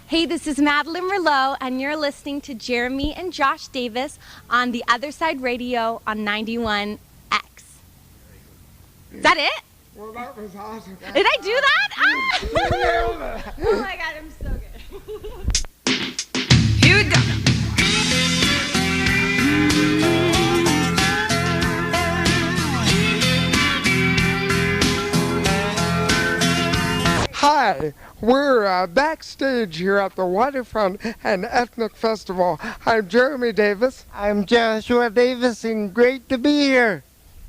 Hey, this is Madeline Merlo, and you're listening to Jeremy and Josh Davis on the Other Side Radio on 91X. Is that it? Well, that was awesome. Did I do that? Ah! Oh my God, I'm so good. Here we go. Hi, we're backstage here at the Waterfront and Ethnic Festival. I'm Jeremy Davis. I'm Joshua Davis, and great to be here.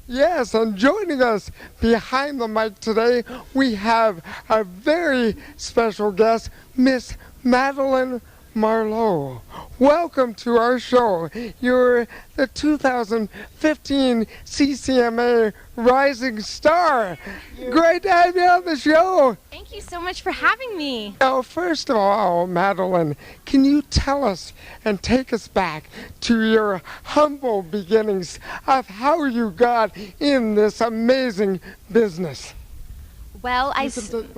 Yes, and joining us behind the mic today, we have a very special guest, Miss Madeline Merlo. Welcome to our show. You're the 2015 CCMA Rising Star. Great to have you on the show. Thank you so much for having me. Now, first of all, Madeline, can you tell us and take us back to your humble beginnings of how you got in this amazing business? Well, I started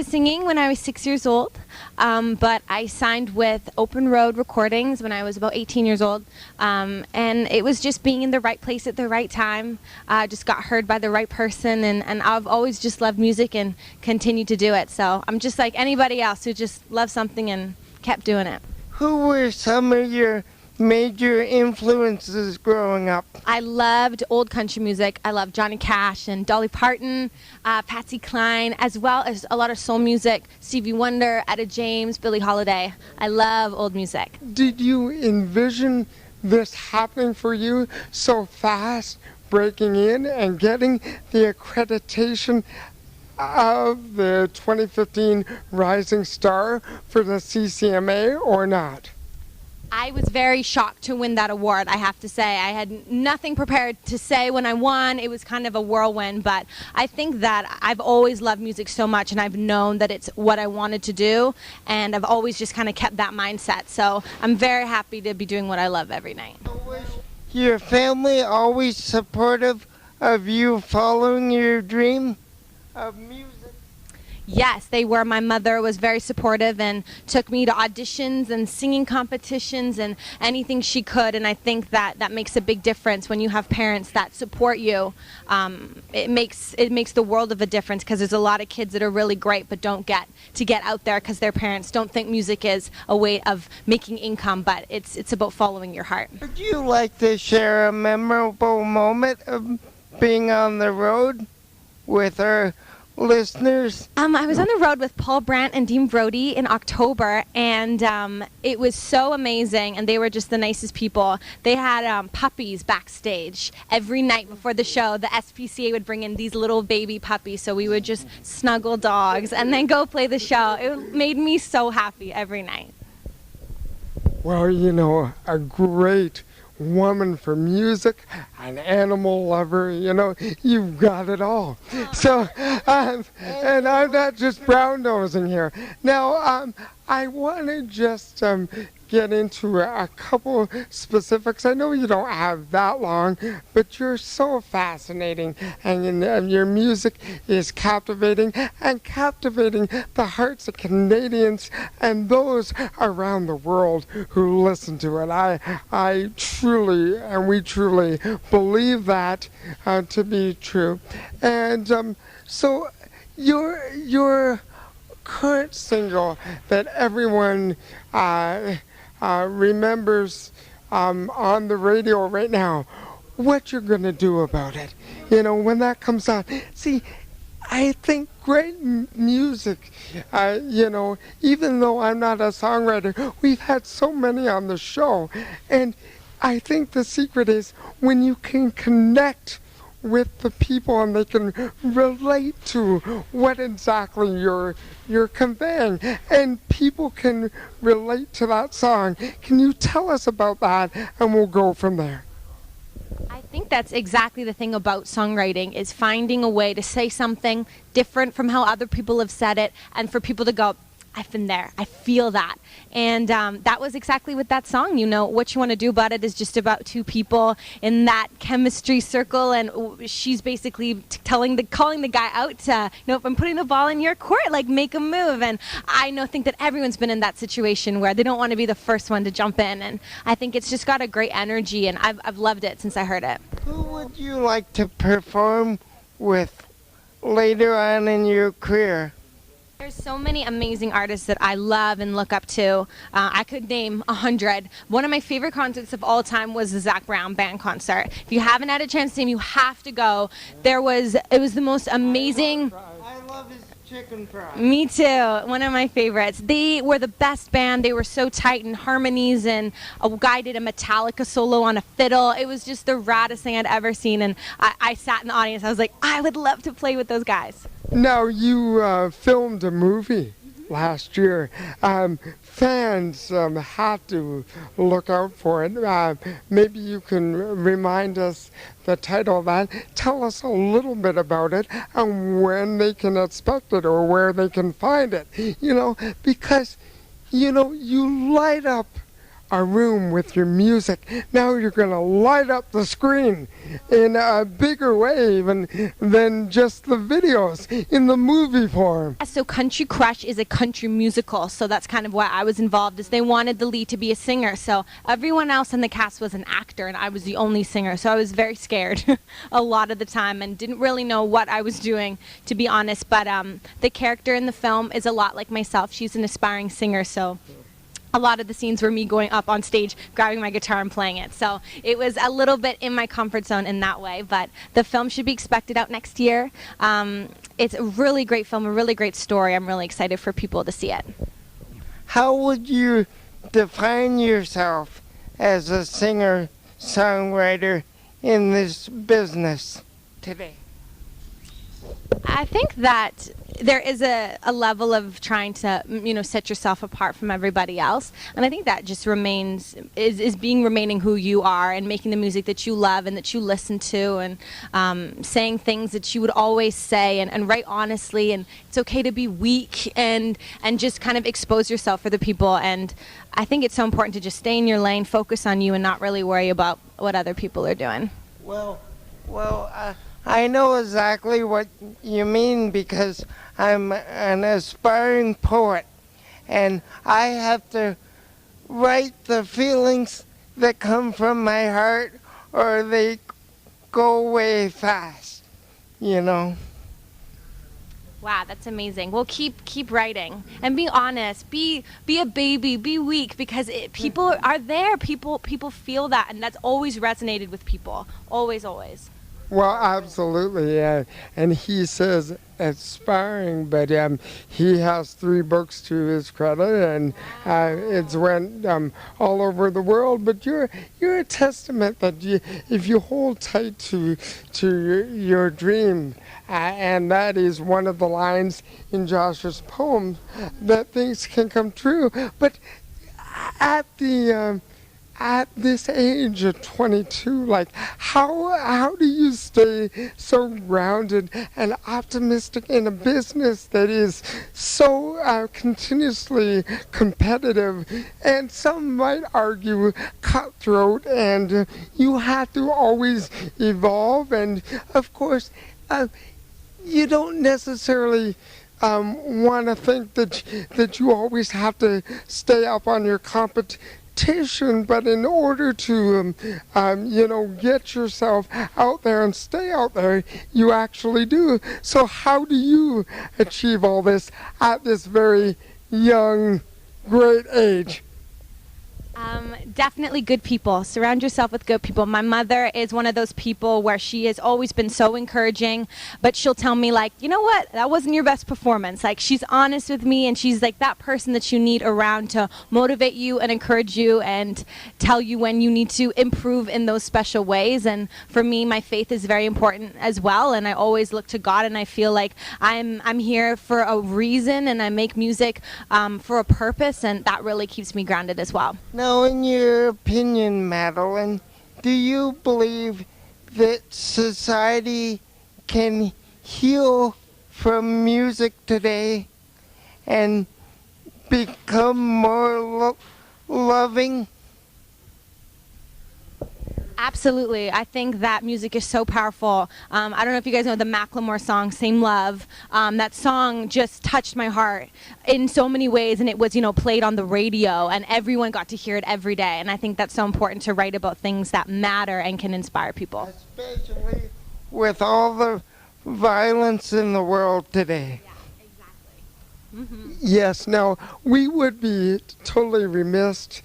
singing when I was 6 years old, but I signed with Open Road Recordings when I was about 18 years old, and it was just being in the right place at the right time. I just got heard by the right person, and I've always just loved music and continued to do it. So I'm just like anybody else who just loved something and kept doing it. Who were some of your major influences growing up? I loved old country music. I loved Johnny Cash and Dolly Parton, Patsy Cline, as well as a lot of soul music, Stevie Wonder, Etta James, Billie Holiday. I love old music. Did you envision this happening for you so fast, breaking in and getting the accreditation of the 2015 Rising Star for the CCMA or not? I was very shocked to win that award, I have to say. I had nothing prepared to say when I won. It was kind of a whirlwind, but I think that I've always loved music so much, and I've known that it's what I wanted to do, and I've always just kind of kept that mindset. So I'm very happy to be doing what I love every night. Was your family always supportive of you following your dream of music? Yes, they were. My mother was very supportive and took me to auditions and singing competitions and anything she could, and I think that makes a big difference when you have parents that support you. It makes the world of a difference, because there's a lot of kids that are really great but don't get to get out there because their parents don't think music is a way of making income, but it's about following your heart. Would you like to share a memorable moment of being on the road with our listeners? I was on the road with Paul Brandt and Dean Brody in October, and it was so amazing, and they were just the nicest people. They had puppies backstage every night before the show. The SPCA would bring in these little baby puppies, so we would just snuggle dogs and then go play the show. It made me so happy every night. Well, you know, a great woman for music, an animal lover, you know, you've got it all. So, and I'm not just brown nosing here. Now, I want to just get into a couple specifics. I know you don't have that long, but you're so fascinating, and your music is captivating, and captivating the hearts of Canadians and those around the world who listen to it. I truly, and we truly believe that to be true. And so your current single that everyone remembers on the radio right now, what you're going to do about it, you know, when that comes out. See, I think great music, you know, even though I'm not a songwriter, we've had so many on the show, and I think the secret is when you can connect with the people and they can relate to what exactly you're conveying, and people can relate to that song. Can you tell us about that, and we'll go from there? I think that's exactly the thing about songwriting, is finding a way to say something different from how other people have said it, and for people to go, I've been there. I feel that. And that was exactly what that song, you know, what you want to do about it is just about two people in that chemistry circle, and she's basically calling the guy out to, you know, if I'm putting the ball in your court, like, make a move. And I think that everyone's been in that situation where they don't want to be the first one to jump in, and I think it's just got a great energy, and I've loved it since I heard it. Who would you like to perform with later on in your career? There's so many amazing artists that I love and look up to. I could name 100. One of my favorite concerts of all time was the Zac Brown band concert. If you haven't had a chance to see him, you have to go. It was the most amazing. I love his chicken fries. Me too. One of my favorites. They were the best band. They were so tight in harmonies, and a guy did a Metallica solo on a fiddle. It was just the raddest thing I'd ever seen, and I sat in the audience. I was like, I would love to play with those guys. Now, you filmed a movie last year. Fans have to look out for it. Maybe you can remind us the title of that. Tell us a little bit about it and when they can expect it or where they can find it. You know, because, you know, you light up a room with your music. Now you're going to light up the screen in a bigger way even than just the videos in the movie form. So Country Crush is a country musical, so that's kind of why I was involved, is they wanted the lead to be a singer. So everyone else in the cast was an actor, and I was the only singer. So I was very scared a lot of the time and didn't really know what I was doing, to be honest. But the character in the film is a lot like myself. She's an aspiring singer, so a lot of the scenes were me going up on stage, grabbing my guitar and playing it. So it was a little bit in my comfort zone in that way, but the film should be expected out next year. It's a really great film, a really great story. I'm really excited for people to see it. How would you define yourself as a singer-songwriter in this business today? I think that there is a level of trying to, you know, set yourself apart from everybody else, and I think that just remaining who you are and making the music that you love and that you listen to, and saying things that you would always say, and write honestly, and it's okay to be weak, and just kind of expose yourself for the people. And I think it's so important to just stay in your lane, focus on you, and not really worry about what other people are doing. Well, I know exactly what you mean, because I'm an aspiring poet, and I have to write the feelings that come from my heart, or they go away fast, you know. Wow, that's amazing. Well, keep writing and be honest. Be a baby. Be weak, because people are there. People feel that, and that's always resonated with people. Always, always. Well, absolutely, and he says aspiring, but he has 3 books to his credit, and it's went all over the world. But you're a testament that if you hold tight to your dream, and that is one of the lines in Joshua's poem, that things can come true. But at this age of 22, like, how do you stay so grounded and optimistic in a business that is so continuously competitive, and some might argue cutthroat, and you have to always evolve? And of course, you don't necessarily want to think that you always have to stay up on your competition, but in order to get yourself out there and stay out there, you actually do. So how do you achieve all this at this very young, great age? Definitely good people. Surround yourself with good people. My mother is one of those people where she has always been so encouraging, but she'll tell me, like, you know what, that wasn't your best performance. Like, she's honest with me, and she's like that person that you need around to motivate you and encourage you and tell you when you need to improve in those special ways. And for me, my faith is very important as well, and I always look to God, and I feel like I'm here for a reason, and I make music for a purpose, and that really keeps me grounded as well. Now, in your opinion, Madeline, do you believe that society can heal from music today? And become more loving? Absolutely. I think that music is so powerful. I don't know if you guys know the Macklemore song, Same Love. That song just touched my heart in so many ways, and it was, played on the radio, and everyone got to hear it every day. And I think that's so important to write about things that matter and can inspire people. Especially with all the violence in the world today. Yeah, exactly. Mm-hmm. Yes, now, we would be totally remiss.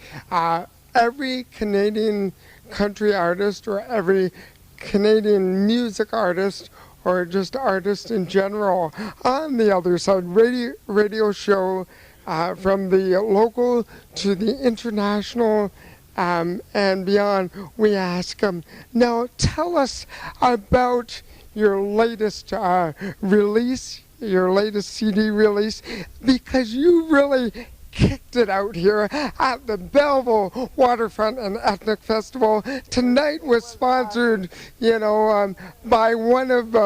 Every Canadian country artist or every Canadian music artist or just artist in general on the other side radio show from the local to the international and beyond, we ask them, now tell us about your latest release, your latest CD release, because you really kicked it out here at the Belleville Waterfront and Ethnic Festival. Tonight was sponsored, by one of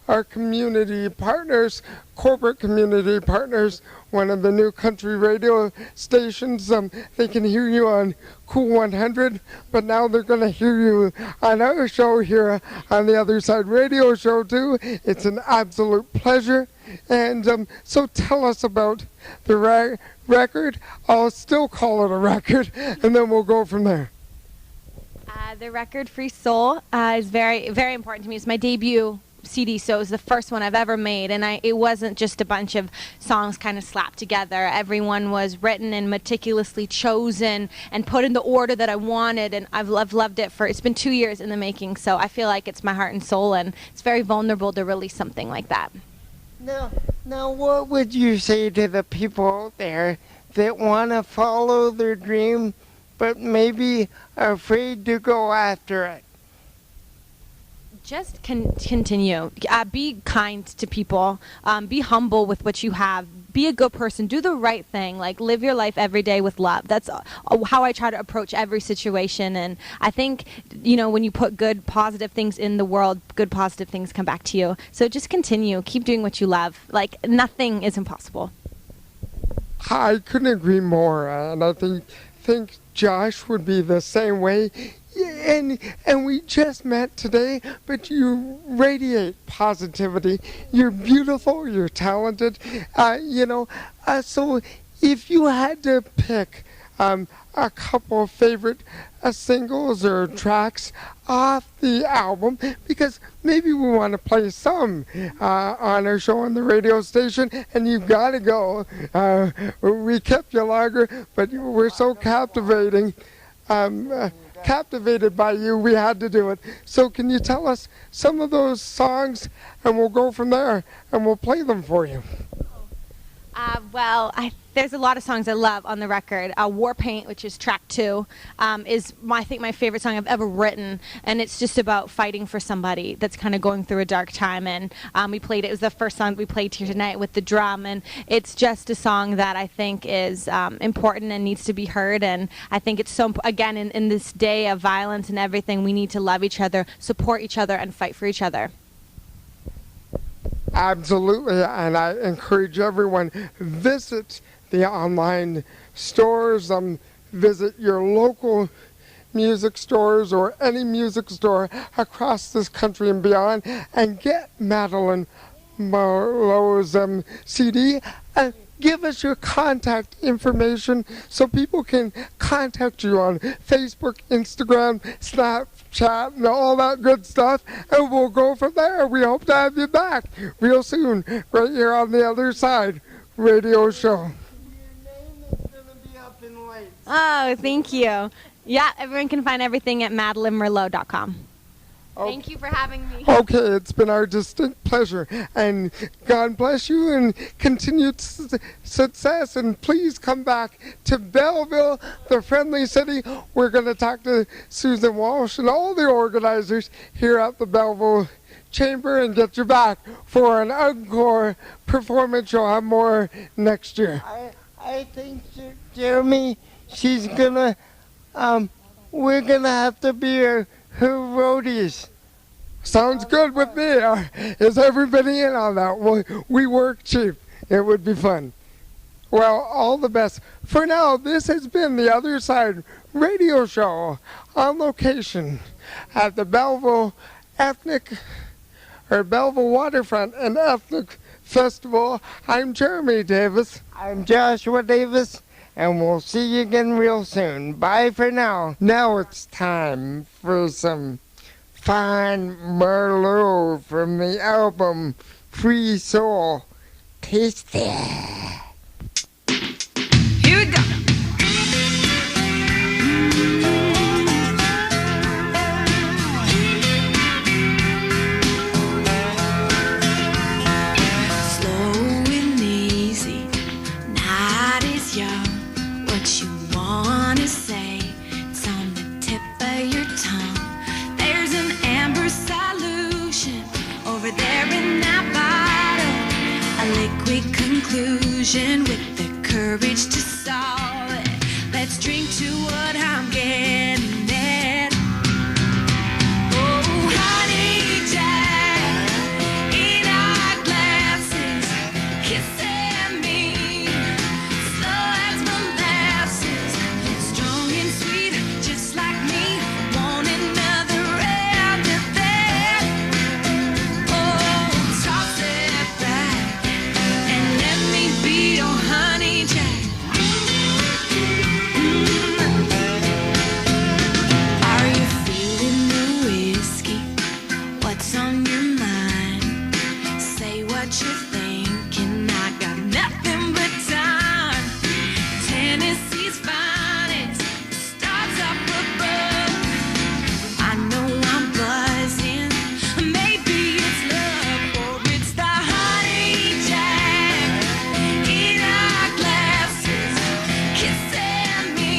our community partners, corporate community partners, one of the new country radio stations. They can hear you on Cool 100, but now they're going to hear you on our show here on the Other Side Radio Show too. It's an absolute pleasure. And so tell us about the record. I'll still call it a record, and then we'll go from there. The record Free Soul is very, very important to me. It's my debut CD, so it was the first one I've ever made, and it wasn't just a bunch of songs kind of slapped together. Everyone was written and meticulously chosen and put in the order that I wanted, and I've loved it it's been 2 years in the making, so I feel like it's my heart and soul, and it's very vulnerable to release something like that. Now, what would you say to the people out there that want to follow their dream, but maybe are afraid to go after it? Just continue. Be kind to people. Be humble with what you have. Be a good person. Do the right thing. Live your life every day with love. That's how I try to approach every situation. And I think, when you put good, positive things in the world, good, positive things come back to you. So just continue. Keep doing what you love. Nothing is impossible. I couldn't agree more. And I think Josh would be the same way. And we just met today, but you radiate positivity. You're beautiful, you're talented, so if you had to pick a couple of favorite singles or tracks off the album, because maybe we want to play some on our show on the radio station, and you've got to go. We kept you longer, but you were so captivating. Captivated by you, we had to do it. So can you tell us some of those songs, and we'll go from there, and we'll play them for you. There's a lot of songs I love on the record. War Paint, which is track 2, is I think my favorite song I've ever written, and it's just about fighting for somebody that's kind of going through a dark time. And we played it. It was the first song we played here tonight with the drum, and it's just a song that I think is important and needs to be heard. And I think it's so, again, in this day of violence and everything, we need to love each other, support each other, and fight for each other. Absolutely, and I encourage everyone, visit the online stores, visit your local music stores or any music store across this country and beyond, and get Madeline Merlo's CD. Give us your contact information so people can contact you on Facebook, Instagram, Snapchat, and all that good stuff, and we'll go from there. We hope to have you back real soon, right here on the Other Side Radio Show. Your name is going to be up in lights. Oh, thank you. Yeah, everyone can find everything at MadelineMerlo.com. Okay. Thank you for having me. Okay, it's been our distinct pleasure, and God bless you and continued success, and please come back to Belleville, the friendly city. We're going to talk to Susan Walsh and all the organizers here at the Belleville Chamber and get you back for an encore performance. You'll have more next year. I think, Jeremy, she's going to, we're going to have to be her roadies. Sounds good with me. Is everybody in on that? We work cheap. It would be fun. Well, all the best. For now, this has been the Other Side radio show on location at the Belleville Waterfront and Ethnic Festival. I'm Jeremy Davis. I'm Joshua Davis, and we'll see you again real soon. Bye for now. Now it's time for some fine Merlot from the album Free Soul. Taste it. Here we go. Slow and easy, night is young. What you wanna say, it's on the tip of your tongue. There's an amber solution over there in that bottle, a liquid conclusion with the courage to solve it. Let's drink to what I'm getting at. Oh, honey jack, in our glasses, kissing me, slow as molasses, strong and sweet, just like me. Want another round of that? Oh, toss it back and let me be your honey jack. Are you feeling the whiskey? What's on your mind? Say what you're thinking. I got nothing but time. Tennessee's finest stars up above. I know I'm buzzing. Maybe it's love or it's the honey jack in our glasses, kissing me,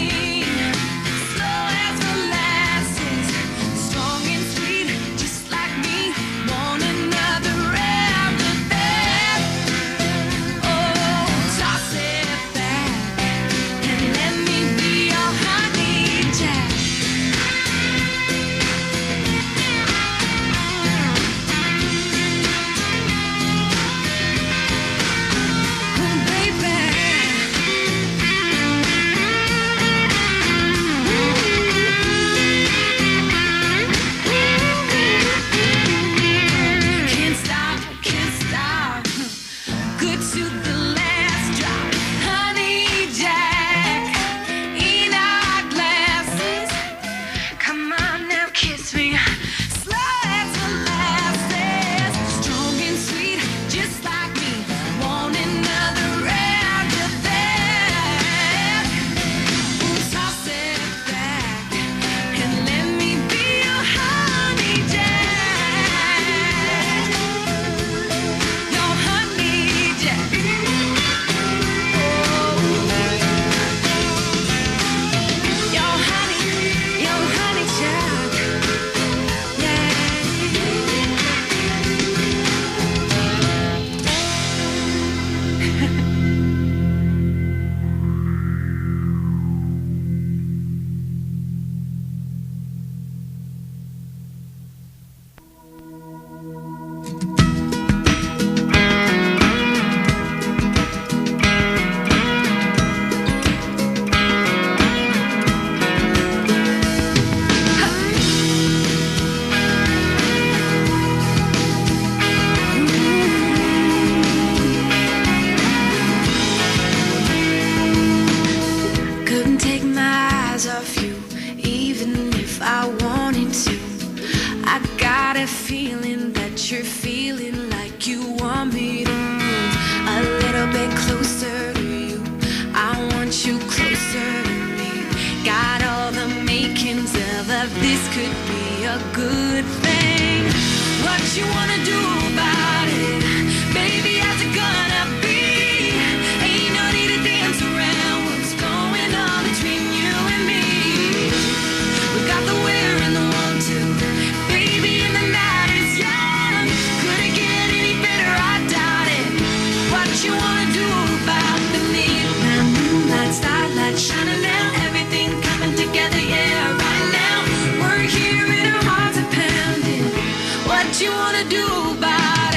slow as molasses, strong and sweet, just like me. Want another round of that? Oh, toss it back and let me be your honey jack. Oh, baby. Can't stop, can't stop. Good to the last drop. Honey jack in our glasses. Come on now, kiss me. Slow as molasses, strong and sweet, just like me. Want another round of that? Ooh, toss it back and let me be your honey jack. Your honey jack. Oh, your honey jack. Yeah. Couldn't take my eyes off you, even if I wanted to. I got a feeling that you're feeling like you want me to move a little bit closer to you. I want you closer to me. Got all the makings of this could be a good thing. What you wanna do about it? Baby, how's it gonna be? Ain't no need to dance around what's going on between you and me. We got the where and the want to. Baby, and the night is young. Could it get any better? I doubt it. What you wanna do about the need? Moonlight, starlight shining down, everything coming together, yeah, right now. We're here and our hearts are pounding. What you wanna do about it?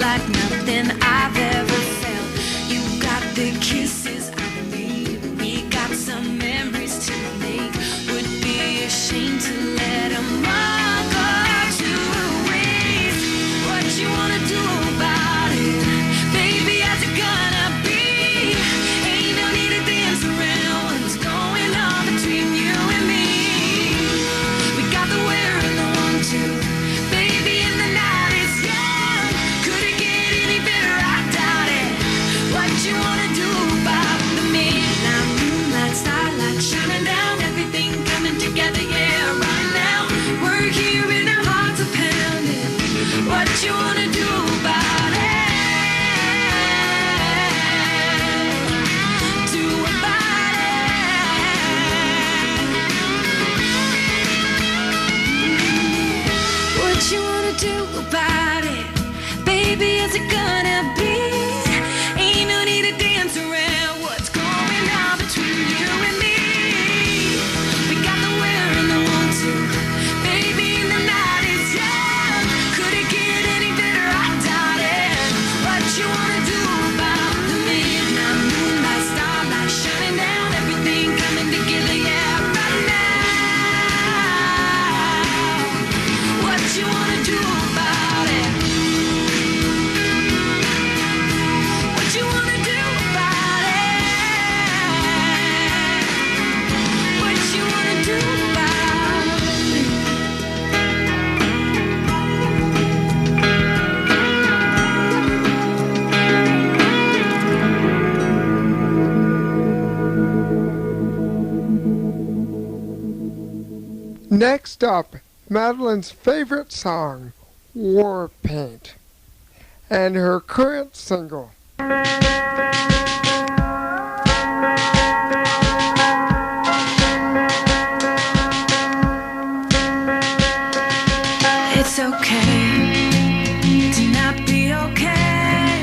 like nothing I've ever felt. You got the kisses I need. We got some memories to make. Would be ashamed to let them all go to waste. What you wanna do about it? Baby, how's it gonna be? Ain't no need to dance around what's going on between you and me. We got the where and the want to. Baby, in the night is young. Could it get any better? I doubt it. What you wanna do about the midnight moonlight, starlight shining down, everything coming together, yeah, right now. We're here and our hearts are pounding. What you wanna do about it? Do about it. What you wanna do about it? Baby, is it gonna be? Ain't no need to dance around what's going on between you and me. We got the where and the want to. Baby, the night is young. Could it get any better? I doubt it. What you wanna do about the midnight moonlight, starlight shining down, everything coming together, yeah, right now. What you wanna do about it? What you wanna do about it? What you wanna do about it? Next up, Madeline's favorite song, War Paint, and her current single. It's okay to not be okay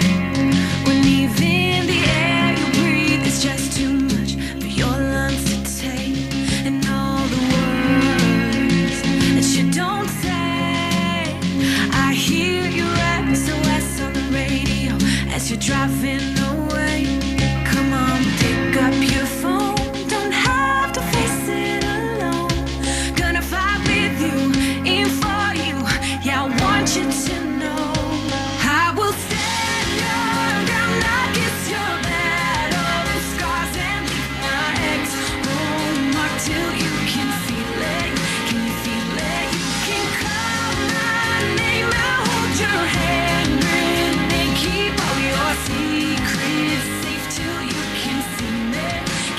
when even the air you breathe is just too much for your lungs to take, and all the words that you don't say. I hear your SOS on the radio as you're driving away. Come on, pick up your phone. Don't have to face it alone. Gonna fight with you, in for you. Yeah, I want you to know I will stand your ground like it's your battle. The scars and leave my ex home mark till you can feel it. Can you feel it? You can call my name. I'll hold your hand, grin, and keep all your secrets safe till you can see me.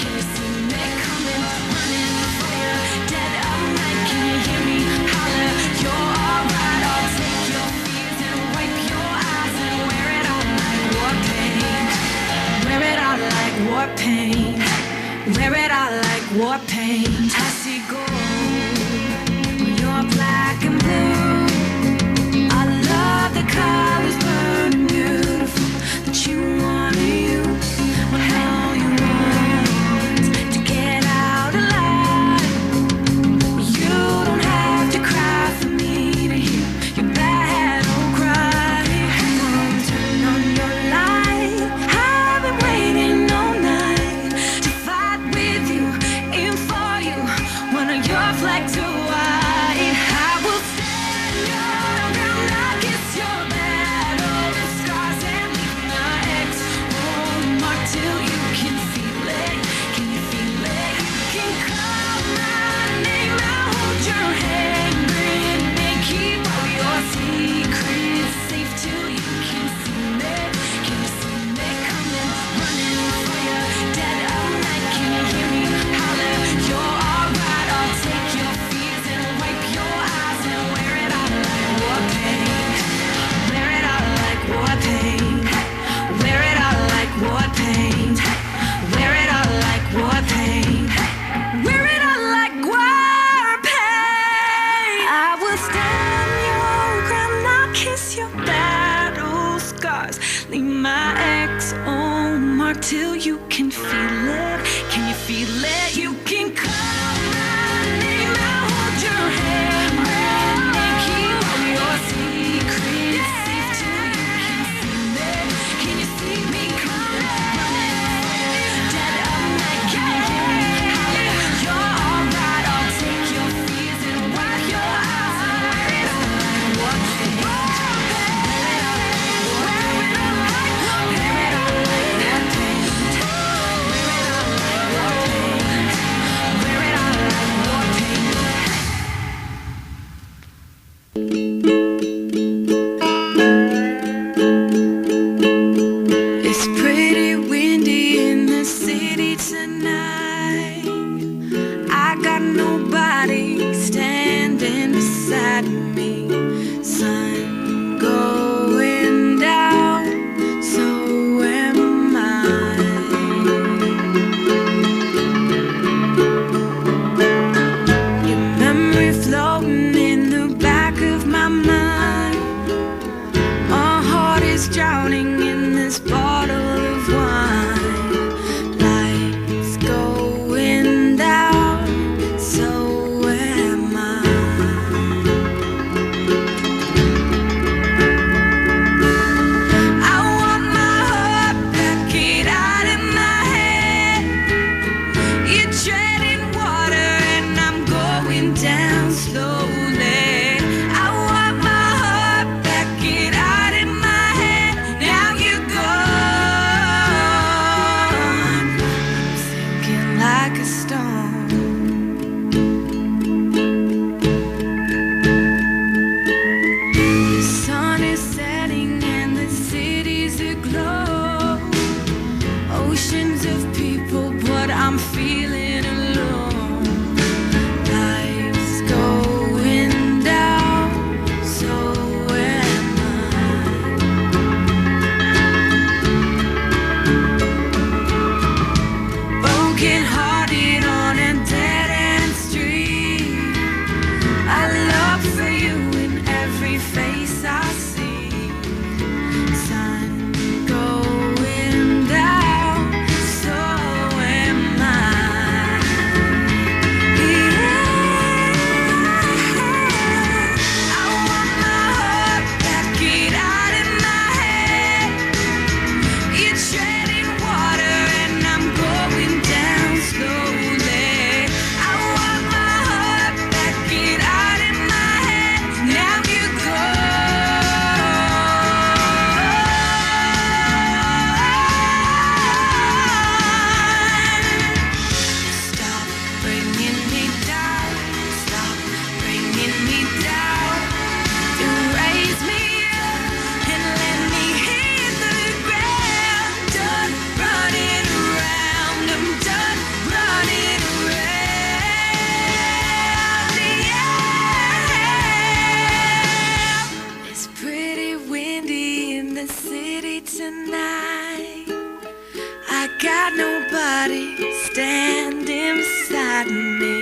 Can you see me coming, running for you? Dead of night, can you hear me holler? You're alright. I'll take your fears and wipe your eyes and wear it out like war paint. Wear it out like war paint. Wear it out like war paint. I see gold when you're black and blue. I love the colors burning beautiful that you wanna use. How you want to get out alive. You don't have to cry for me to hear your battle cry. Come on, turn on your light. I've been waiting all night to fight with you, in for you. One of your flags are white. I will stand your ground like it's your battle. The scars and leave my ex home mark till you can feel it. Can you feel it? You can call my name. I'll hold your hand, grin, and keep all your secrets safe till you can see me. Can you see me coming, running for you? Dead of night, can you hear me holler? You're alright. I'll take your fears and wipe your eyes and wear it out like war paint. Wear it out like war paint. Wear it out like war paint. Wear it out like war paint. Wear it out like war paint. I will stand your ground, I'll kiss your battle scars. Leave my ex on mark till you can feel it. Can you feel it? You can call my name. I'll hold your hand, and keep all your secrets safe till you can drowning in this bottle of wine. Lights going down, so am I. I want my heart back, get out of my head. You're treading water and I'm going down slowly. I want my heart back, get out of my head. Now you're gone. I'm sinking like a stone. The sun is setting and the city's aglow. Oceans of people, but I'm feeling alone. Life's going down, so am I. Broken hearted on a dead end street. I love for you in every face I see. Sun going down, so am I. I want my heart back, get out of my head. You're treading water and I'm going down slowly. I want my heart back, get out of my head. Now you're gone. Stop bringing me down. Stop bringing me down. Erase me up and let me hit the ground. Done running around. I'm done running around. Yeah. It's pretty windy in the city tonight. I got nobody standing beside me.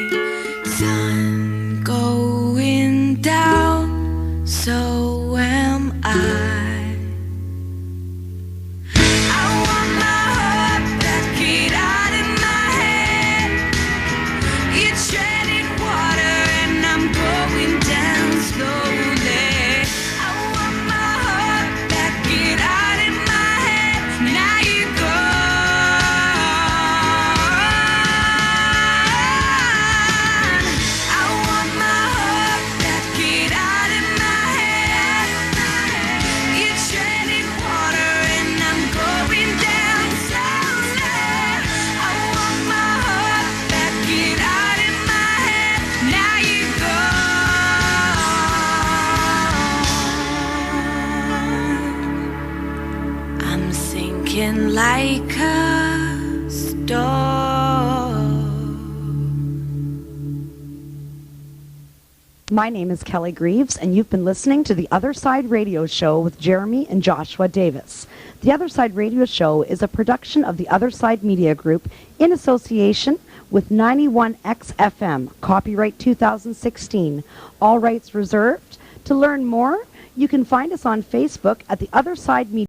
Sun going down, so am I. I want my heart back, get out of my head. You're treading water and I'm going down slowly. I want my heart back, get out of my head. Now you're gone. I want my heart back, get out of my head. You're treading water and I'm going down slowly. I want my heart back, get out of my head. Now you're gone. I'm sinking like a stone. My name is Kelly Greaves, and you've been listening to the Other Side Radio Show with Jeremy and Joshua Davis. The Other Side Radio Show is a production of the Other Side Media Group in association with 91XFM, copyright 2016. All rights reserved. To learn more, you can find us on Facebook at the Other Side Media